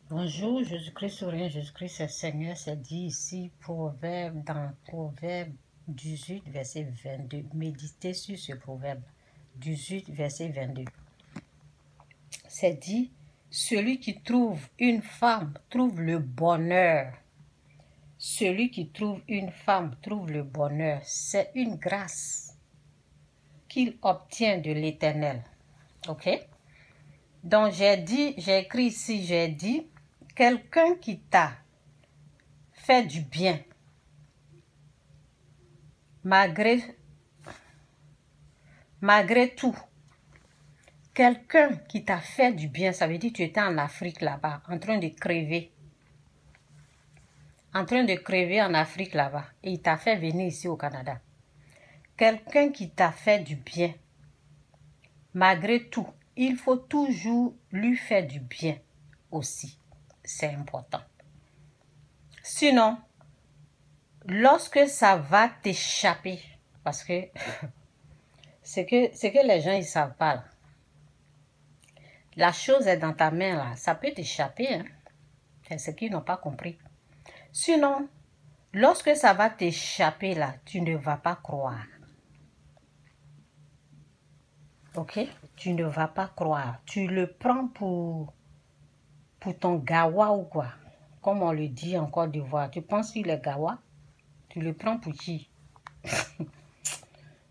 Bonjour, Jésus-Christ souverain, Jésus-Christ est Seigneur, c'est dit ici, proverbe, dans Proverbe 18, verset 22. Méditez sur ce proverbe 18, verset 22. C'est dit, celui qui trouve une femme trouve le bonheur. Celui qui trouve une femme trouve le bonheur. C'est une grâce qu'il obtient de l'Éternel. Ok? Donc j'ai écrit ici, j'ai dit, quelqu'un qui t'a fait du bien, malgré tout, quelqu'un qui t'a fait du bien, ça veut dire que tu étais en Afrique là-bas, en train de crever en Afrique là-bas, et il t'a fait venir ici au Canada. Quelqu'un qui t'a fait du bien, malgré tout, il faut toujours lui faire du bien aussi. C'est important. Sinon, lorsque ça va t'échapper, parce que c'est que les gens ils savent pas là. La chose est dans ta main là, ça peut t'échapper, hein? C'est ce qu'ils n'ont pas compris. Sinon, lorsque ça va t'échapper là, tu ne vas pas croire. Ok? Tu ne vas pas croire. Tu le prends pour ton gawa ou quoi? Comme on le dit en Côte d'Ivoire. Tu penses qu'il est gawa? Tu le prends pour qui?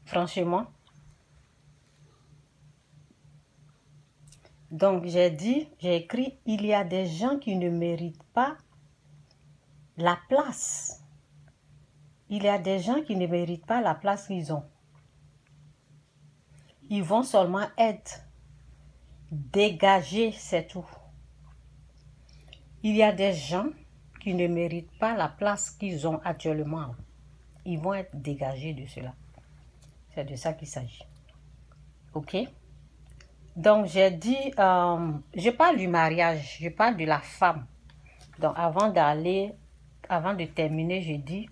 Franchement. Donc j'ai écrit, il y a des gens qui ne méritent pas la place. Il y a des gens qui ne méritent pas la place qu'ils ont. Ils vont seulement être dégagés, c'est tout. Il y a des gens qui ne méritent pas la place qu'ils ont actuellement. Ils vont être dégagés de cela. C'est de ça qu'il s'agit. Ok? Donc, j'ai dit, je parle du mariage, je parle de la femme. Donc, avant de terminer, j'ai dit,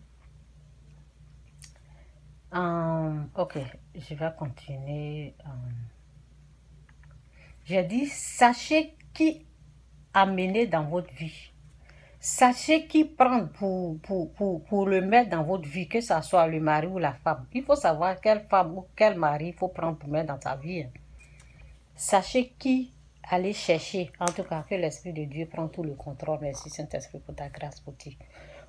ok, je vais continuer. J'ai dit, sachez qui amener dans votre vie. Sachez qui prendre pour le mettre dans votre vie, que ce soit le mari ou la femme. Il faut savoir quelle femme ou quel mari il faut prendre pour mettre dans ta vie. Sachez qui aller chercher. En tout cas, que l'Esprit de Dieu prend tout le contrôle. Merci Saint-Esprit pour ta grâce,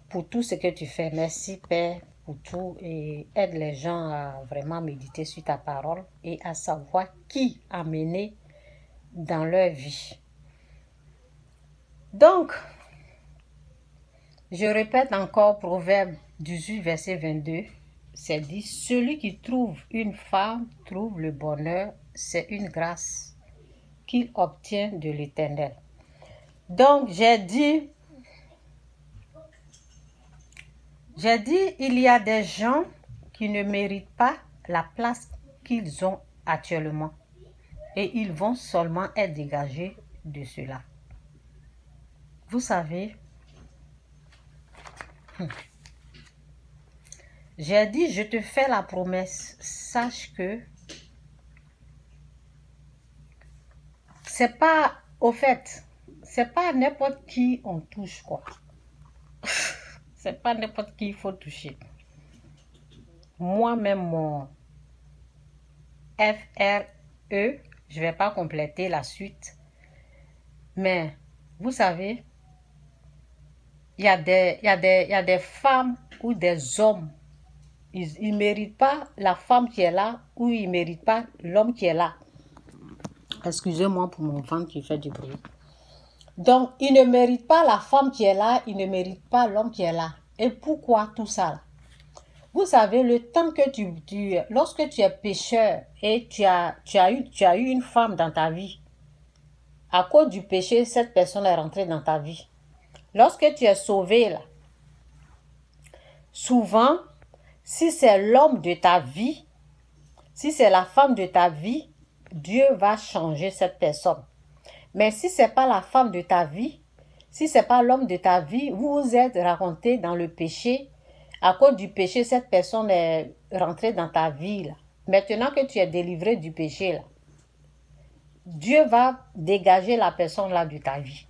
pour tout ce que tu fais. Merci Père pour tout et aide les gens à vraiment méditer sur ta parole et à savoir qui amener dans leur vie. Donc, je répète encore Proverbe 18, verset 22. C'est dit, celui qui trouve une femme trouve le bonheur, c'est une grâce qu'il obtient de l'Éternel. Donc, j'ai dit, il y a des gens qui ne méritent pas la place qu'ils ont actuellement. Et ils vont seulement être dégagés de cela. Vous savez, j'ai dit, je te fais la promesse, sache que c'est pas, au fait, c'est pas n'importe qui on touche, quoi. C'est pas n'importe qui il faut toucher. Moi-même, mon FRE, je vais pas compléter la suite, mais vous savez, il y a des femmes ou des hommes, ils ne méritent pas la femme qui est là ou ils ne méritent pas l'homme qui est là. Excusez-moi pour mon ventre qui fait du bruit. Donc, ils ne méritent pas la femme qui est là, ils ne méritent pas l'homme qui est là. Et pourquoi tout ça? Vous savez, le temps que lorsque tu es pécheur et tu as eu une femme dans ta vie, à cause du péché, cette personne est rentrée dans ta vie. Lorsque tu es sauvé, là, souvent, si c'est l'homme de ta vie, si c'est la femme de ta vie, Dieu va changer cette personne. Mais si ce n'est pas la femme de ta vie, si ce n'est pas l'homme de ta vie, vous vous êtes raconté dans le péché. À cause du péché, cette personne est rentrée dans ta vie. Là. Maintenant que tu es délivré du péché, là, Dieu va dégager la personne là de ta vie.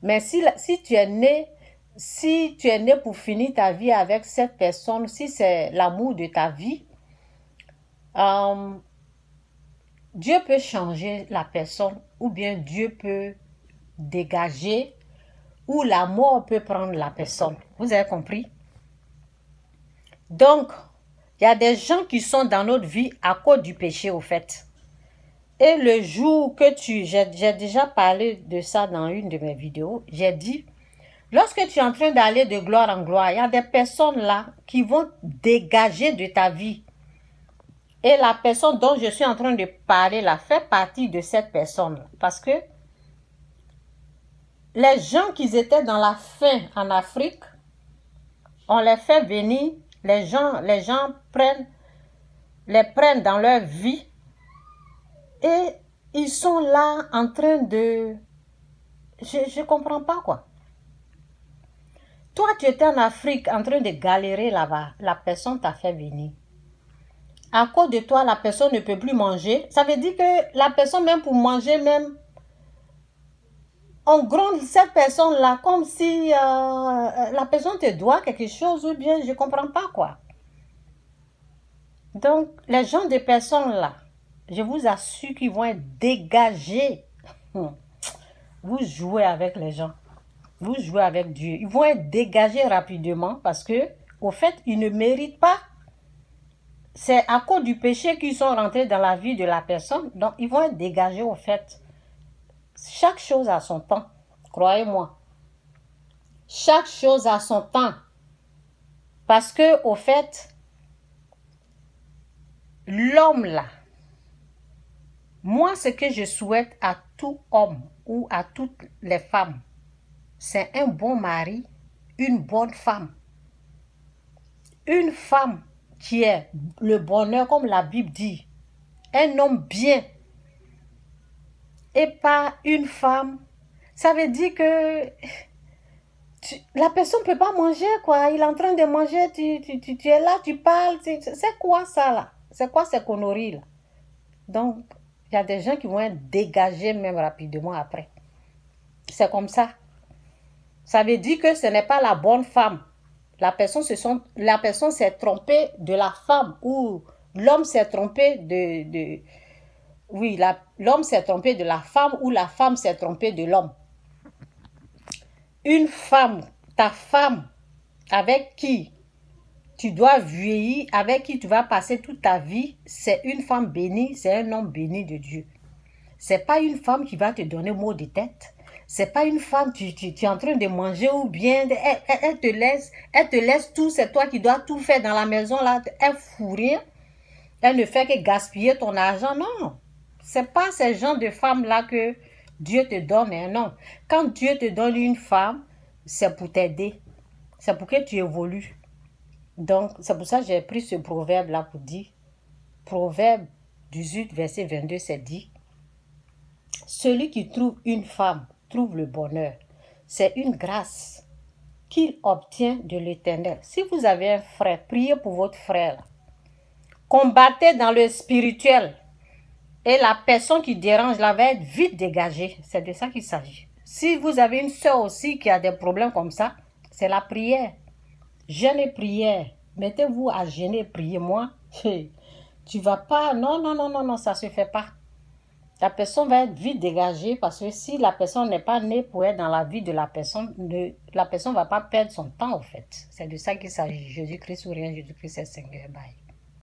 Mais si tu es né, pour finir ta vie avec cette personne, si c'est l'amour de ta vie, Dieu peut changer la personne ou bien Dieu peut dégager ou la mort peut prendre la personne. Vous avez compris? Donc, il y a des gens qui sont dans notre vie à cause du péché au fait. Et le jour que j'ai déjà parlé de ça dans une de mes vidéos, j'ai dit, lorsque tu es en train d'aller de gloire en gloire, il y a des personnes là qui vont dégager de ta vie. Et la personne dont je suis en train de parler là fait partie de cette personne. Parce que les gens qui étaient dans la faim en Afrique, on les fait venir, les gens les prennent dans leur vie et ils sont là en train de... Je ne comprends pas quoi. Toi, tu étais en Afrique en train de galérer là-bas, la personne t'a fait venir. À cause de toi, la personne ne peut plus manger. Ça veut dire que la personne, même pour manger, même, on gronde cette personne-là comme si la personne te doit quelque chose ou bien je ne comprends pas quoi. Donc, les gens de personnes-là, je vous assure qu'ils vont être dégagés. Vous jouez avec les gens. Vous jouez avec Dieu. Ils vont être dégagés rapidement parce que, au fait, ils ne méritent pas. C'est à cause du péché qu'ils sont rentrés dans la vie de la personne. Donc, ils vont être dégagés au fait. Chaque chose a son temps. Croyez-moi. Chaque chose a son temps. Parce que, au fait, l'homme là, moi, ce que je souhaite à tout homme ou à toutes les femmes, c'est un bon mari, une bonne femme. Une femme qui est le bonheur, comme la Bible dit. Un homme bien. Et pas une femme. Ça veut dire que la personne ne peut pas manger, quoi. Il est en train de manger, tu es là, tu parles. C'est quoi ça, là? C'est quoi ces conneries, là? Donc, il y a des gens qui vont être dégagés même rapidement après. C'est comme ça. Ça veut dire que ce n'est pas la bonne femme. La personne s'est trompée de la femme ou l'homme s'est trompé l'homme s'est trompé de la femme ou la femme s'est trompée de l'homme. Une femme, ta femme, avec qui tu dois vieillir, avec qui tu vas passer toute ta vie, c'est une femme bénie, c'est un homme béni de Dieu. C'est pas une femme qui va te donner mot de tête. C'est pas une femme, tu es en train de manger ou bien, elle te laisse tout, c'est toi qui dois tout faire dans la maison, là, elle fout rien. Elle ne fait que gaspiller ton argent, non. C'est pas ces gens de femmes-là que Dieu te donne, hein, non. Quand Dieu te donne une femme, c'est pour t'aider. C'est pour que tu évolues. Donc, c'est pour ça que j'ai pris ce proverbe-là pour dire, Proverbe 18, verset 22, c'est dit, celui qui trouve une femme trouve le bonheur. C'est une grâce qu'il obtient de l'Éternel. Si vous avez un frère, priez pour votre frère. Combattez dans le spirituel. Et la personne qui dérange là va être vite dégagée. C'est de ça qu'il s'agit. Si vous avez une soeur aussi qui a des problèmes comme ça, c'est la prière. Jeûne et prière. Mettez-vous à jeûner et prier. Moi, tu vas pas... Non, ça se fait pas. La personne va être vite dégagée parce que si la personne n'est pas née pour être dans la vie de la personne ne va pas perdre son temps, en fait. C'est de ça qu'il s'agit. Jésus-Christ ou rien, Jésus-Christ est Seigneur. Bye.